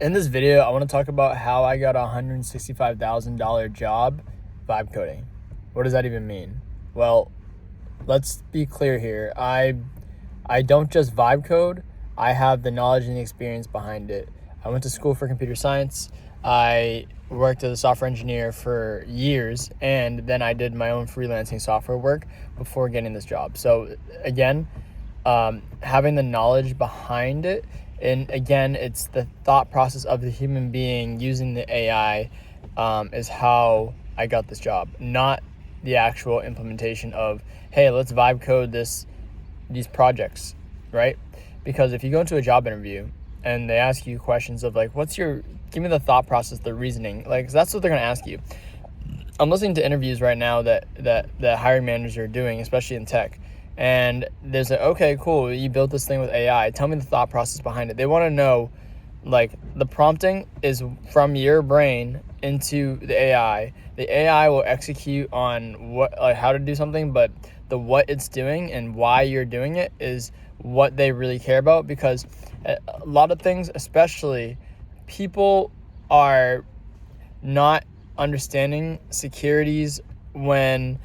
In this video, I want to talk about how I got a $165,000 job vibe coding. What does that even mean? Well, let's be clear here. I don't just vibe code. I have the knowledge and the experience behind it. I went to school for computer science. I worked as a software engineer for years, and then I did my own freelancing software work before getting this job. So again, having the knowledge behind it, and again, it's the thought process of the human being using the AI is how I got this job, not the actual implementation of, hey, let's vibe code these projects, right? Because if you go into a job interview and they ask you questions of like, give me the thought process, the reasoning, like, 'cause that's what they're gonna ask you. I'm listening to interviews right now that hiring managers are doing, especially in tech. And there's like, okay, cool, you built this thing with AI. Tell me the thought process behind it. They want to know, like, the prompting is from your brain into the AI. The AI will execute on how to do something, but the what it's doing and why you're doing it is what they really care about. Because a lot of things, especially people are not understanding securities when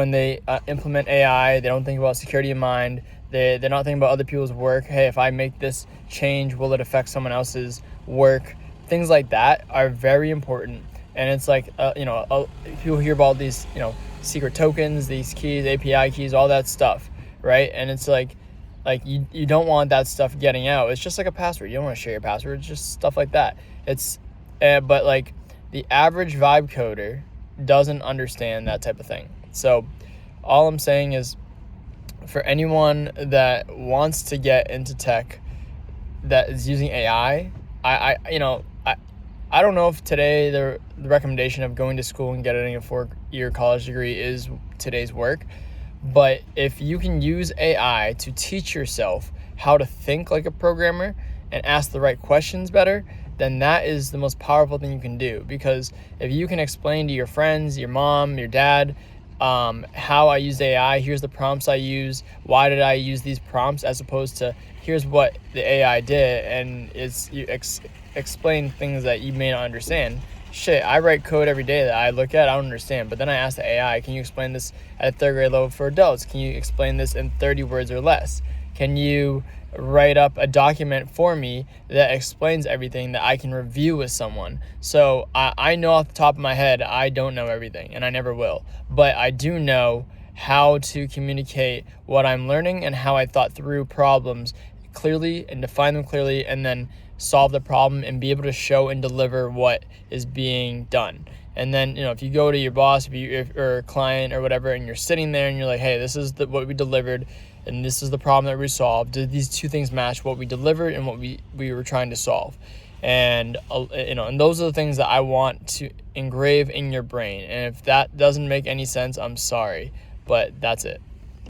they implement AI. They don't think about security in mind. They're not thinking about other people's work. Hey, if I make this change, will it affect someone else's work? Things like that are very important. And it's like, people hear about these, secret tokens, these keys, API keys, all that stuff, right? And it's like you don't want that stuff getting out. It's just like a password. You don't want to share your password. It's just stuff like that. But like the average vibe coder doesn't understand that type of thing. So all I'm saying is, for anyone that wants to get into tech that is using AI, I don't know if today the recommendation of going to school and getting a 4-year college degree is today's work. But if you can use AI to teach yourself how to think like a programmer and ask the right questions better, then that is the most powerful thing you can do. Because if you can explain to your friends, your mom, your dad, how I use AI, here's the prompts I use, why did I use these prompts, as opposed to here's what the AI did, and you explain things that you may not understand. Shit, I write code every day that I look at, I don't understand, but then I ask the AI, can you explain this at a 3rd grade level for adults? Can you explain this in 30 words or less? Can you write up a document for me that explains everything that I can review with someone? So I know off the top of my head, I don't know everything, and I never will, but I do know how to communicate what I'm learning and how I thought through problems clearly and define them clearly, and then solve the problem and be able to show and deliver what is being done. And then, if you go to your boss, or a client or whatever, and you're sitting there and you're like, hey, this is what we delivered, and this is the problem that we solved. Did these two things match what we delivered and what we were trying to solve? And and those are the things that I want to engrave in your brain. And if that doesn't make any sense, I'm sorry, but that's it.